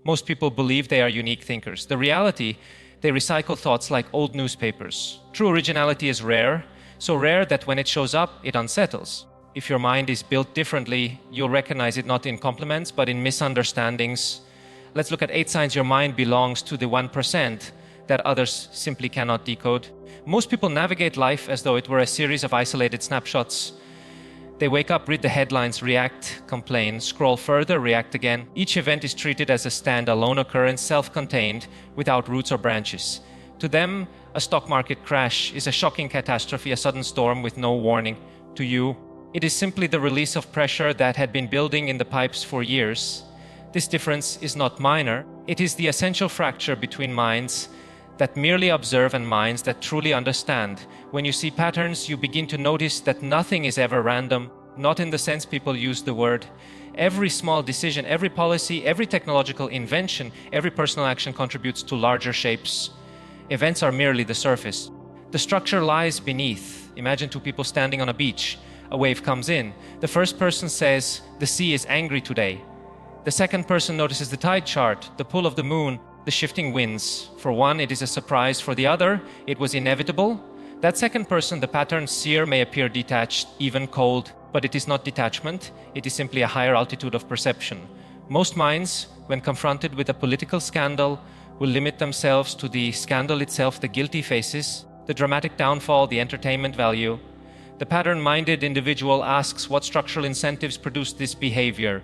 Most people believe they are unique thinkers. The reality, they recycle thoughts like old newspapers. True originality is rare, so rare that when it shows up, it unsettles. If your mind is built differently, you'll recognize it not in compliments, but in misunderstandings. Let's look at 8 signs your mind belongs to the 1% that others simply cannot decode. Most people navigate life as though it were a series of isolated snapshots. They wake up, read the headlines, react, complain, scroll further, react again. Each event is treated as a standalone occurrence, self-contained, without roots or branches. To them, a stock market crash is a shocking catastrophe, a sudden storm with no warning. To you, it is simply the release of pressure that had been building in the pipes for years. This difference is not minor. It is the essential fracture between minds that merely observe and minds that truly understand. When you see patterns, you begin to notice that nothing is ever random, not in the sense people use the word. Every small decision, every policy, every technological invention, every personal action contributes to larger shapes. Events are merely the surface. The structure lies beneath. Imagine 2 people standing on a beach. A wave comes in. The first person says, "The sea is angry today." The second person notices the tide chart, the pull of the moon, the shifting winds. For one, it is a surprise. For the other, it was inevitable. That second person, the pattern seer, may appear detached, even cold, but it is not detachment. It is simply a higher altitude of perception. Most minds, when confronted with a political scandal, will limit themselves to the scandal itself, the guilty faces, the dramatic downfall, the entertainment value. The pattern-minded individual asks what structural incentives produce this behavior.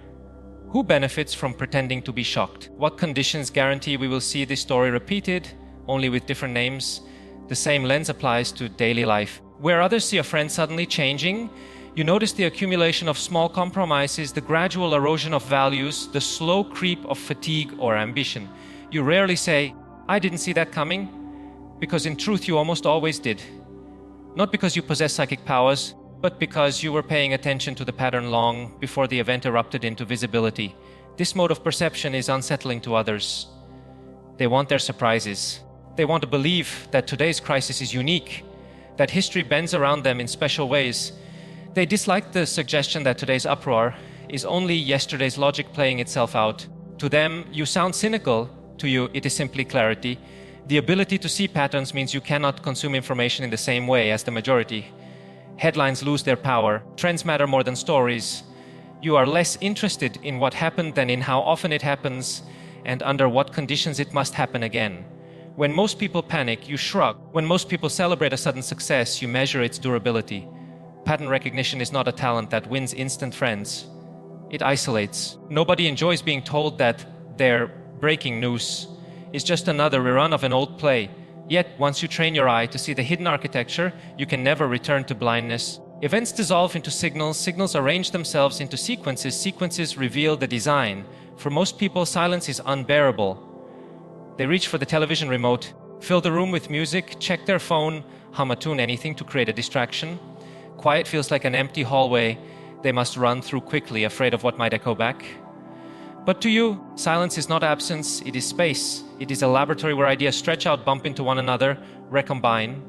Who benefits from pretending to be shocked? What conditions guarantee we will see this story repeated, only with different names? The same lens applies to daily life. Where others see a friend suddenly changing, you notice the accumulation of small compromises, the gradual erosion of values, the slow creep of fatigue or ambition. You rarely say, "I didn't see that coming," because in truth you almost always did. Not because you possess psychic powers, but because you were paying attention to the pattern long before the event erupted into visibility. This mode of perception is unsettling to others. They want their surprises. They want to believe that today's crisis is unique, that history bends around them in special ways. They dislike the suggestion that today's uproar is only yesterday's logic playing itself out. To them, you sound cynical. To you, it is simply clarity. The ability to see patterns means you cannot consume information in the same way as the majority. Headlines lose their power. Trends matter more than stories. You are less interested in what happened than in how often it happens and under what conditions it must happen again. When most people panic, you shrug. When most people celebrate a sudden success, you measure its durability. Pattern recognition is not a talent that wins instant friends. It isolates. Nobody enjoys being told that their breaking news is just another rerun of an old play. Yet, once you train your eye to see the hidden architecture, you can never return to blindness. Events dissolve into signals, signals arrange themselves into sequences, sequences reveal the design. For most people, silence is unbearable. They reach for the television remote, fill the room with music, check their phone, hum a tune, anything to create a distraction. Quiet feels like an empty hallway they must run through quickly, afraid of what might echo back. But to you, silence is not absence, it is space. It is a laboratory where ideas stretch out, bump into one another, recombine.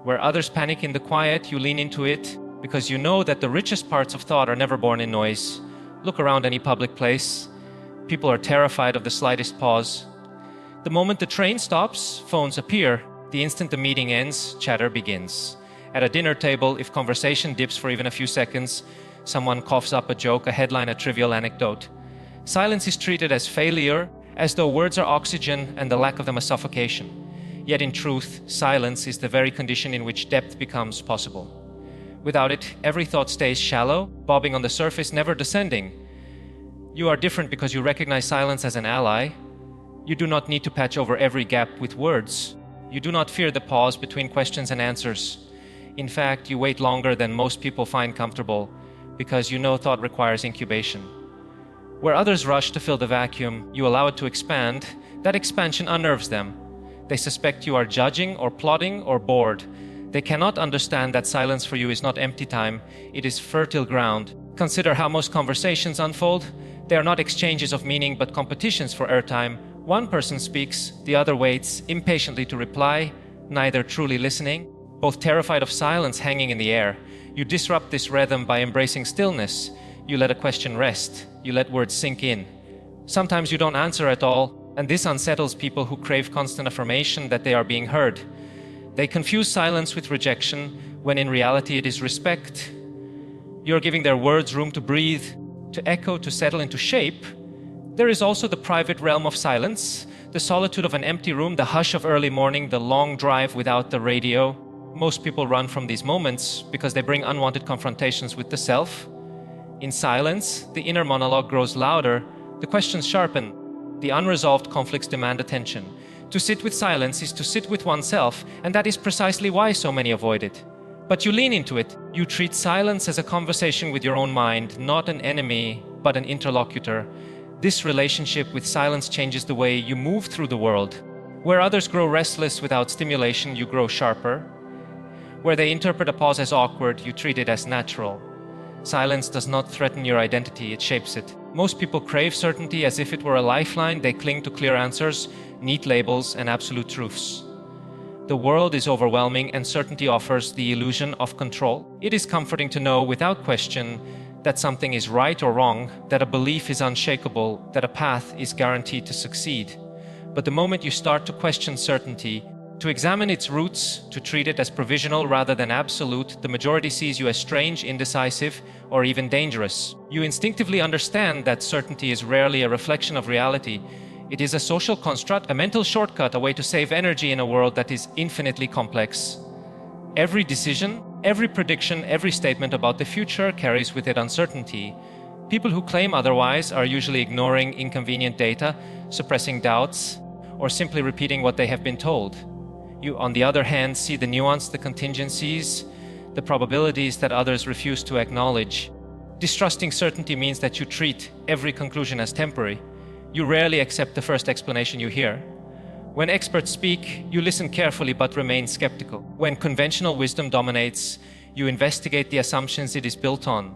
Where others panic in the quiet, you lean into it, because you know that the richest parts of thought are never born in noise. Look around any public place. People are terrified of the slightest pause. The moment the train stops, phones appear. The instant the meeting ends, chatter begins. At a dinner table, if conversation dips for even a few seconds, someone coughs up a joke, a headline, a trivial anecdote. Silence is treated as failure, as though words are oxygen and the lack of them a suffocation. Yet in truth, silence is the very condition in which depth becomes possible. Without it, every thought stays shallow, bobbing on the surface, never descending. You are different because you recognize silence as an ally. You do not need to patch over every gap with words. You do not fear the pause between questions and answers. In fact, you wait longer than most people find comfortable because you know thought requires incubation. Where others rush to fill the vacuum, you allow it to expand. That expansion unnerves them. They suspect you are judging or plotting or bored. They cannot understand that silence for you is not empty time, it is fertile ground. Consider how most conversations unfold. They are not exchanges of meaning but competitions for airtime. One person speaks, the other waits, impatiently to reply, neither truly listening, both terrified of silence hanging in the air. You disrupt this rhythm by embracing stillness. You let a question rest. You let words sink in. Sometimes you don't answer at all, and this unsettles people who crave constant affirmation that they are being heard. They confuse silence with rejection, when in reality it is respect. You're giving their words room to breathe, to echo, to settle into shape. There is also the private realm of silence, the solitude of an empty room, the hush of early morning, the long drive without the radio. Most people run from these moments because they bring unwanted confrontations with the self. In silence, the inner monologue grows louder, the questions sharpen, the unresolved conflicts demand attention. To sit with silence is to sit with oneself, and that is precisely why so many avoid it. But you lean into it. You treat silence as a conversation with your own mind, not an enemy, but an interlocutor. This relationship with silence changes the way you move through the world. Where others grow restless without stimulation, you grow sharper. Where they interpret a pause as awkward, you treat it as natural. Silence does not threaten your identity, it shapes it. Most people crave certainty as if it were a lifeline. They cling to clear answers, neat labels, and absolute truths. The world is overwhelming, and certainty offers the illusion of control. It is comforting to know without question that something is right or wrong, that a belief is unshakable, that a path is guaranteed to succeed. But the moment you start to question certainty, to examine its roots, to treat it as provisional rather than absolute, the majority sees you as strange, indecisive, or even dangerous. You instinctively understand that certainty is rarely a reflection of reality. It is a social construct, a mental shortcut, a way to save energy in a world that is infinitely complex. Every decision, every prediction, every statement about the future carries with it uncertainty. People who claim otherwise are usually ignoring inconvenient data, suppressing doubts, or simply repeating what they have been told. You, on the other hand, see the nuance, the contingencies, the probabilities that others refuse to acknowledge. Distrusting certainty means that you treat every conclusion as temporary. You rarely accept the first explanation you hear. When experts speak, you listen carefully but remain skeptical. When conventional wisdom dominates, you investigate the assumptions it is built on.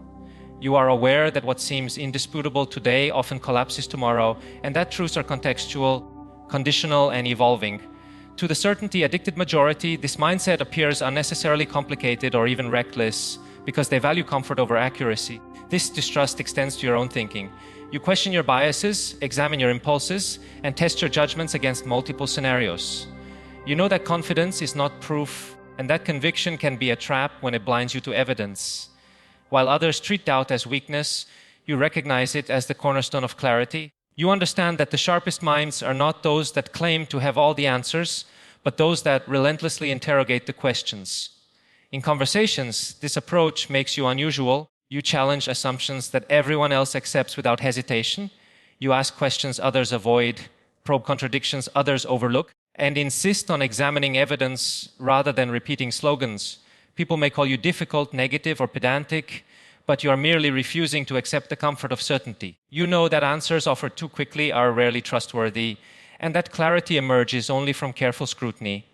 You are aware that what seems indisputable today often collapses tomorrow, and that truths are contextual, conditional, and evolving. To the certainty-addicted majority, this mindset appears unnecessarily complicated or even reckless because they value comfort over accuracy. This distrust extends to your own thinking. You question your biases, examine your impulses, and test your judgments against multiple scenarios. You know that confidence is not proof, and that conviction can be a trap when it blinds you to evidence. While others treat doubt as weakness, you recognize it as the cornerstone of clarity. You understand that the sharpest minds are not those that claim to have all the answers, but those that relentlessly interrogate the questions. In conversations, this approach makes you unusual. You challenge assumptions that everyone else accepts without hesitation. You ask questions others avoid, probe contradictions others overlook, and insist on examining evidence rather than repeating slogans. People may call you difficult, negative, or pedantic, but you are merely refusing to accept the comfort of certainty. You know that answers offered too quickly are rarely trustworthy, and that clarity emerges only from careful scrutiny.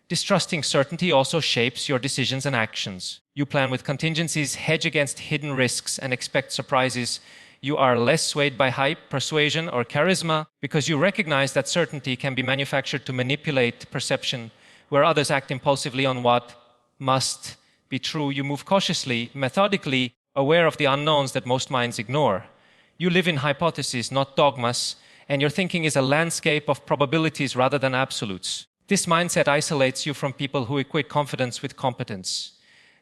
Distrusting certainty also shapes your decisions and actions. You plan with contingencies, hedge against hidden risks, and expect surprises. You are less swayed by hype, persuasion, or charisma because you recognize that certainty can be manufactured to manipulate perception. Where others act impulsively on what must be true, you move cautiously, methodically, aware of the unknowns that most minds ignore. You live in hypotheses, not dogmas, and your thinking is a landscape of probabilities rather than absolutes. This mindset isolates you from people who equate confidence with competence.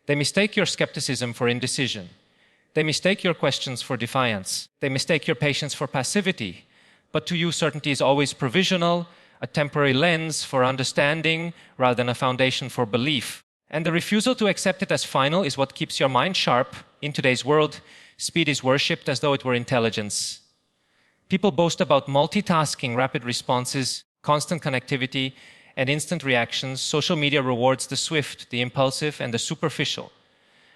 They mistake your skepticism for indecision. They mistake your questions for defiance. They mistake your patience for passivity. But to you, certainty is always provisional, a temporary lens for understanding rather than a foundation for belief. And the refusal to accept it as final is what keeps your mind sharp. In today's world, speed is worshipped as though it were intelligence. People boast about multitasking, rapid responses, constant connectivity, and instant reactions. Social media rewards the swift, the impulsive, and the superficial.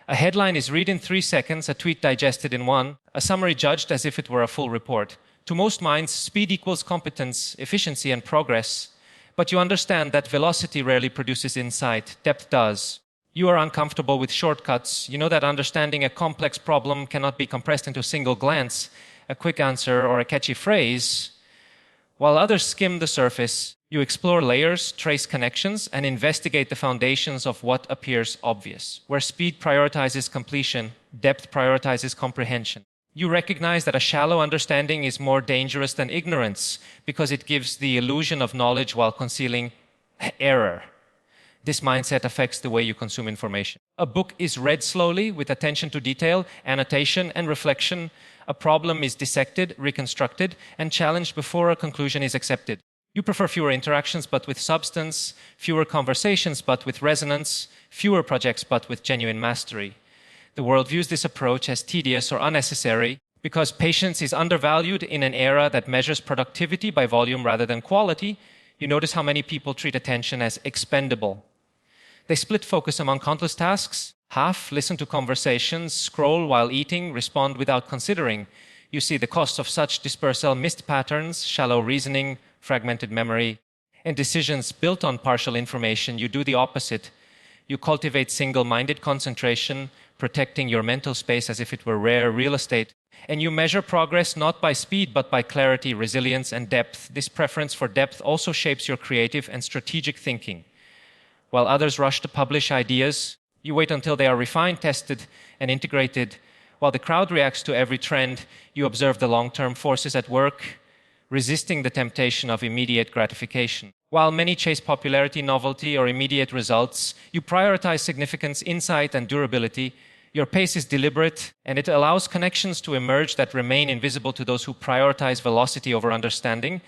A headline is read in 3 seconds, a tweet digested in 1, a summary judged as if it were a full report. To most minds, speed equals competence, efficiency, and progress. But you understand that velocity rarely produces insight, depth does. You are uncomfortable with shortcuts. You know that understanding a complex problem cannot be compressed into a single glance, a quick answer, or a catchy phrase. While others skim the surface, you explore layers, trace connections, and investigate the foundations of what appears obvious. Where speed prioritizes completion, depth prioritizes comprehension. You recognize that a shallow understanding is more dangerous than ignorance because it gives the illusion of knowledge while concealing error. This mindset affects the way you consume information. A book is read slowly with attention to detail, annotation, and reflection. A problem is dissected, reconstructed, and challenged before a conclusion is accepted. You prefer fewer interactions but with substance, fewer conversations but with resonance, fewer projects but with genuine mastery. The world views this approach as tedious or unnecessary because patience is undervalued in an era that measures productivity by volume rather than quality. You notice how many people treat attention as expendable. They split focus among countless tasks. Half listen to conversations, scroll while eating, respond without considering. You see the cost of such dispersal: missed patterns, shallow reasoning, fragmented memory, and decisions built on partial information. You do the opposite. You cultivate single-minded concentration, protecting your mental space as if it were rare real estate. And you measure progress not by speed but by clarity, resilience, and depth. This preference for depth also shapes your creative and strategic thinking. While others rush to publish ideas, you wait until they are refined, tested, and integrated. While the crowd reacts to every trend, you observe the long-term forces at work, resisting the temptation of immediate gratification. While many chase popularity, novelty, or immediate results, you prioritize significance, insight, and durability. Your pace is deliberate, and it allows connections to emerge that remain invisible to those who prioritize velocity over understanding.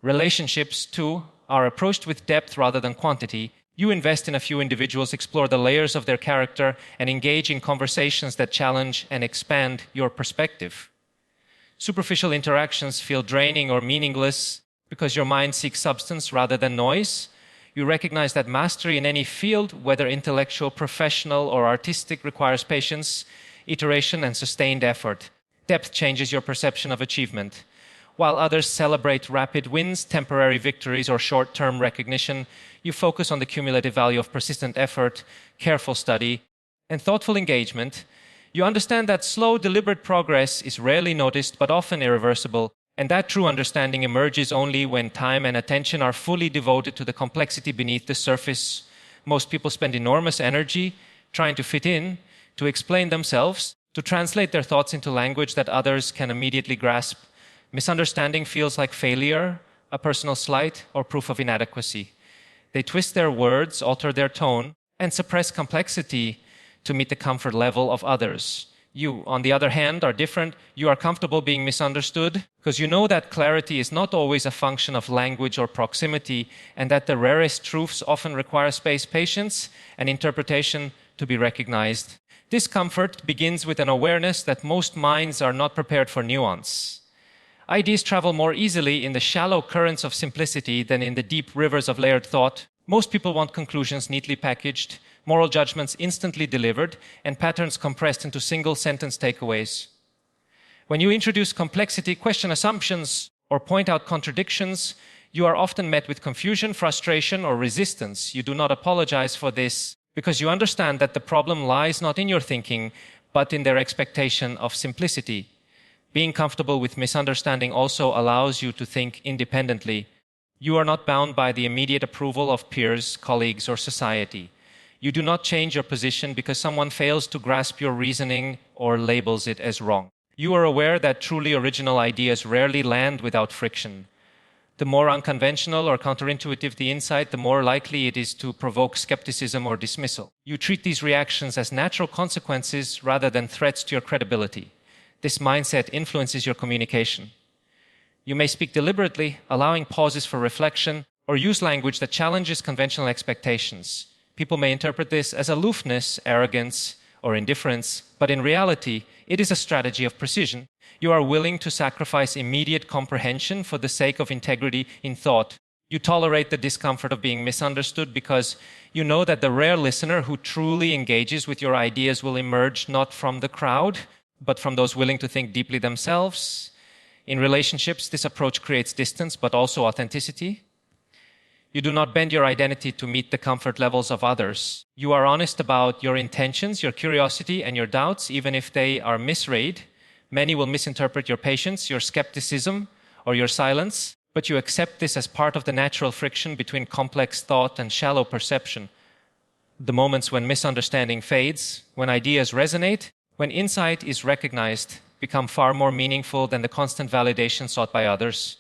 Relationships, too, are approached with depth rather than quantity. You invest in a few individuals, explore the layers of their character, and engage in conversations that challenge and expand your perspective. Superficial interactions feel draining or meaningless because your mind seeks substance rather than noise. You recognize that mastery in any field, whether intellectual, professional, or artistic, requires patience, iteration, and sustained effort. Depth changes your perception of achievement. While others celebrate rapid wins, temporary victories, or short-term recognition, you focus on the cumulative value of persistent effort, careful study, and thoughtful engagement. You understand that slow, deliberate progress is rarely noticed but often irreversible, and that true understanding emerges only when time and attention are fully devoted to the complexity beneath the surface. Most people spend enormous energy trying to fit in, to explain themselves, to translate their thoughts into language that others can immediately grasp. Misunderstanding feels like failure, a personal slight, or proof of inadequacy. They twist their words, alter their tone, and suppress complexity to meet the comfort level of others. You, on the other hand, are different. You are comfortable being misunderstood because you know that clarity is not always a function of language or proximity, and that the rarest truths often require space, patience, and interpretation to be recognized. This comfort begins with an awareness that most minds are not prepared for nuance. Ideas travel more easily in the shallow currents of simplicity than in the deep rivers of layered thought. Most people want conclusions neatly packaged, moral judgments instantly delivered, and patterns compressed into single-sentence takeaways. When you introduce complexity, question assumptions, or point out contradictions, you are often met with confusion, frustration, or resistance. You do not apologize for this because you understand that the problem lies not in your thinking, but in their expectation of simplicity. Being comfortable with misunderstanding also allows you to think independently. You are not bound by the immediate approval of peers, colleagues, or society. You do not change your position because someone fails to grasp your reasoning or labels it as wrong. You are aware that truly original ideas rarely land without friction. The more unconventional or counterintuitive the insight, the more likely it is to provoke skepticism or dismissal. You treat these reactions as natural consequences rather than threats to your credibility. This mindset influences your communication. You may speak deliberately, allowing pauses for reflection, or use language that challenges conventional expectations. People may interpret this as aloofness, arrogance, or indifference, but in reality, it is a strategy of precision. You are willing to sacrifice immediate comprehension for the sake of integrity in thought. You tolerate the discomfort of being misunderstood because you know that the rare listener who truly engages with your ideas will emerge not from the crowd, but from those willing to think deeply themselves. In relationships, this approach creates distance, but also authenticity. You do not bend your identity to meet the comfort levels of others. You are honest about your intentions, your curiosity, and your doubts, even if they are misread. Many will misinterpret your patience, your skepticism, or your silence, but you accept this as part of the natural friction between complex thought and shallow perception. The moments when misunderstanding fades, when ideas resonate, when insight is recognized, become far more meaningful than the constant validation sought by others.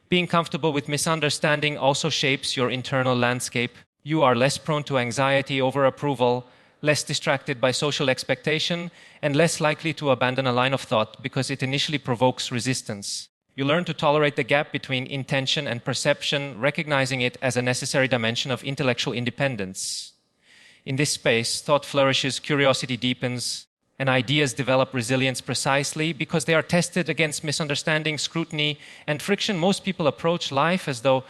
Being comfortable with misunderstanding also shapes your internal landscape. You are less prone to anxiety over approval, less distracted by social expectation, and less likely to abandon a line of thought because it initially provokes resistance. You learn to tolerate the gap between intention and perception, recognizing it as a necessary dimension of intellectual independence. In this space, thought flourishes, curiosity deepens, and ideas develop resilience precisely because they are tested against misunderstanding, scrutiny, and friction. Most people approach life as though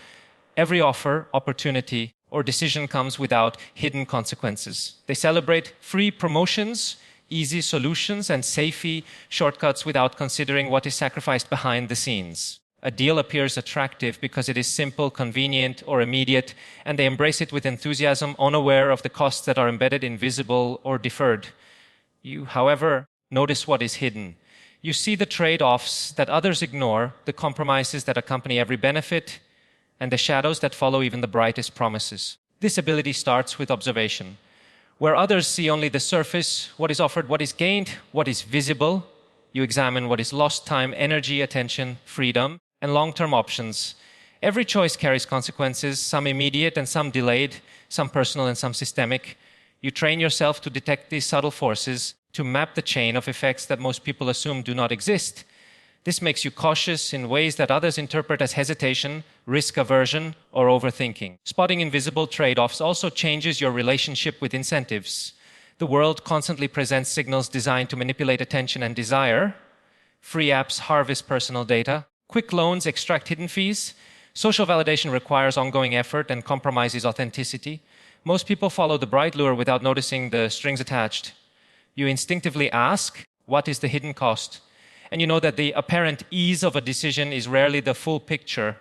every offer, opportunity, or decision comes without hidden consequences. They celebrate free promotions, easy solutions, and safety shortcuts without considering what is sacrificed behind the scenes. A deal appears attractive because it is simple, convenient, or immediate, and they embrace it with enthusiasm, unaware of the costs that are embedded, invisible, or deferred. You, however, notice what is hidden. You see the trade-offs that others ignore, the compromises that accompany every benefit, and the shadows that follow even the brightest promises. This ability starts with observation. Where others see only the surface, what is offered, what is gained, what is visible, you examine what is lost time, energy, attention, freedom, and long-term options. Every choice carries consequences, some immediate and some delayed, some personal and some systemic. You train yourself to detect these subtle forces, to map the chain of effects that most people assume do not exist. This makes you cautious in ways that others interpret as hesitation, risk aversion, or overthinking. Spotting invisible trade-offs also changes your relationship with incentives. The world constantly presents signals designed to manipulate attention and desire. Free apps harvest personal data. Quick loans extract hidden fees. Social validation requires ongoing effort and compromises authenticity. Most people follow the bright lure without noticing the strings attached. You instinctively ask, what is the hidden cost? And you know that the apparent ease of a decision is rarely the full picture.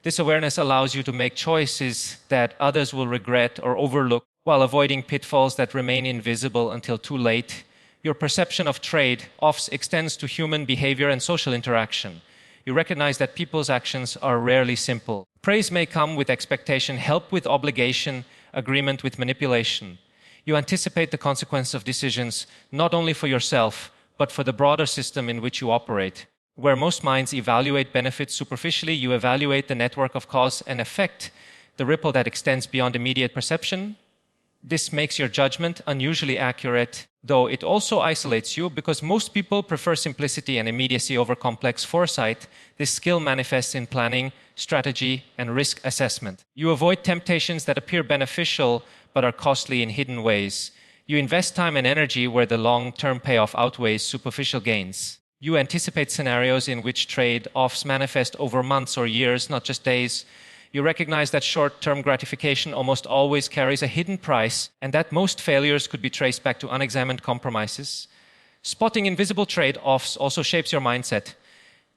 This awareness allows you to make choices that others will regret or overlook while avoiding pitfalls that remain invisible until too late. Your perception of trade-offs extends to human behavior and social interaction. You recognize that people's actions are rarely simple. Praise may come with expectation, help with obligation, agreement with manipulation. You anticipate the consequence of decisions not only for yourself, but for the broader system in which you operate. Where most minds evaluate benefits superficially, you evaluate the network of cause and effect, the ripple that extends beyond immediate perception. This makes your judgment unusually accurate, though it also isolates you because most people prefer simplicity and immediacy over complex foresight. This skill manifests in planning, strategy, and risk assessment. You avoid temptations that appear beneficial but are costly in hidden ways. You invest time and energy where the long-term payoff outweighs superficial gains. You anticipate scenarios in which trade-offs manifest over months or years, not just days. You recognize that short-term gratification almost always carries a hidden price, and that most failures could be traced back to unexamined compromises. Spotting invisible trade-offs also shapes your mindset.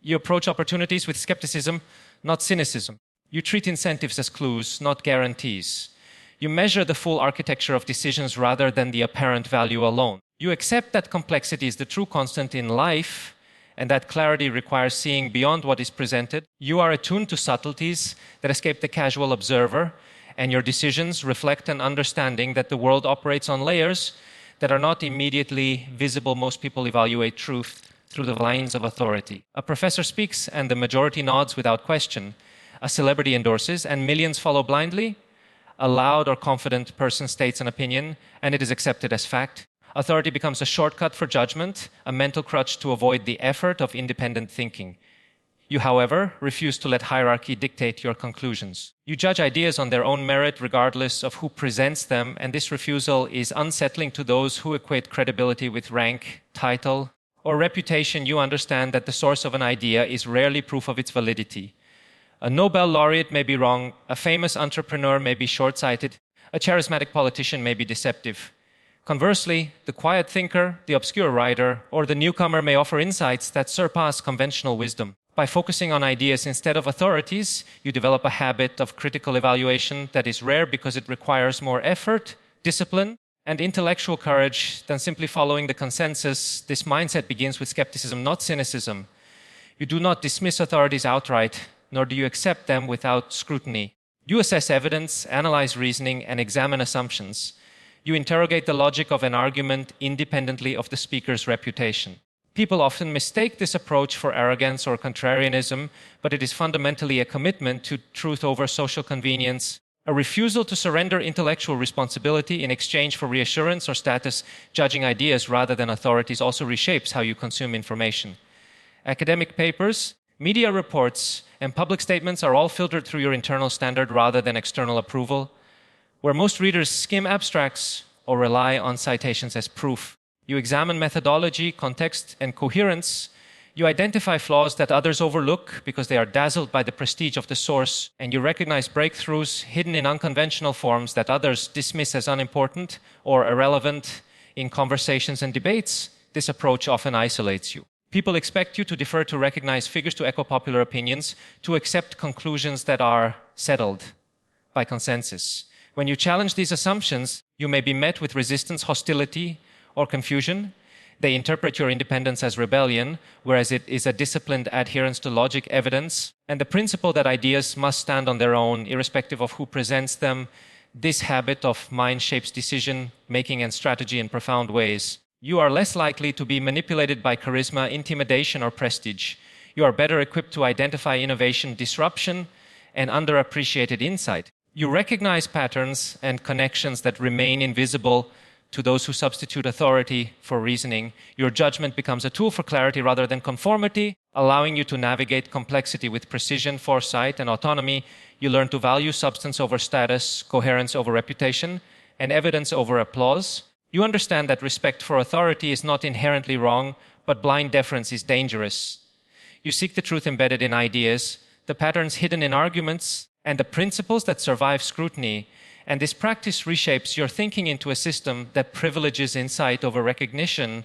You approach opportunities with skepticism, not cynicism. You treat incentives as clues, not guarantees. You measure the full architecture of decisions rather than the apparent value alone. You accept that complexity is the true constant in life, and that clarity requires seeing beyond what is presented. You are attuned to subtleties that escape the casual observer, and your decisions reflect an understanding that the world operates on layers that are not immediately visible. Most people evaluate truth through the lens of authority. A professor speaks, and the majority nods without question. A celebrity endorses, and millions follow blindly. A loud or confident person states an opinion, and it is accepted as fact. Authority becomes a shortcut for judgment, a mental crutch to avoid the effort of independent thinking. You, however, refuse to let hierarchy dictate your conclusions. You judge ideas on their own merit regardless of who presents them, and this refusal is unsettling to those who equate credibility with rank, title, or reputation. You understand that the source of an idea is rarely proof of its validity. A Nobel laureate may be wrong, a famous entrepreneur may be short-sighted, a charismatic politician may be deceptive. Conversely, the quiet thinker, the obscure writer, or the newcomer may offer insights that surpass conventional wisdom. By focusing on ideas instead of authorities, you develop a habit of critical evaluation that is rare because it requires more effort, discipline, and intellectual courage than simply following the consensus. This mindset begins with skepticism, not cynicism. You do not dismiss authorities outright, nor do you accept them without scrutiny. You assess evidence, analyze reasoning, and examine assumptions. You interrogate the logic of an argument independently of the speaker's reputation. People often mistake this approach for arrogance or contrarianism, but it is fundamentally a commitment to truth over social convenience, a refusal to surrender intellectual responsibility in exchange for reassurance or status. Judging ideas rather than authorities also reshapes how you consume information. Academic papers, media reports, and public statements are all filtered through your internal standard rather than external approval, where most readers skim abstracts or rely on citations as proof. You examine methodology, context, and coherence. You identify flaws that others overlook because they are dazzled by the prestige of the source, and you recognize breakthroughs hidden in unconventional forms that others dismiss as unimportant or irrelevant. In conversations and debates, this approach often isolates you. People expect you to defer to recognized figures, to echo popular opinions, to accept conclusions that are settled by consensus. When you challenge these assumptions, you may be met with resistance, hostility, or confusion. They interpret your independence as rebellion, whereas it is a disciplined adherence to logic, evidence, and the principle that ideas must stand on their own, irrespective of who presents them. This habit of mind shapes decision-making and strategy in profound ways. You are less likely to be manipulated by charisma, intimidation, or prestige. You are better equipped to identify innovation, disruption, and underappreciated insight. You recognize patterns and connections that remain invisible to those who substitute authority for reasoning. Your judgment becomes a tool for clarity rather than conformity, allowing you to navigate complexity with precision, foresight, and autonomy. You learn to value substance over status, coherence over reputation, and evidence over applause. You understand that respect for authority is not inherently wrong, but blind deference is dangerous. You seek the truth embedded in ideas, the patterns hidden in arguments, and the principles that survive scrutiny. And this practice reshapes your thinking into a system that privileges insight over recognition,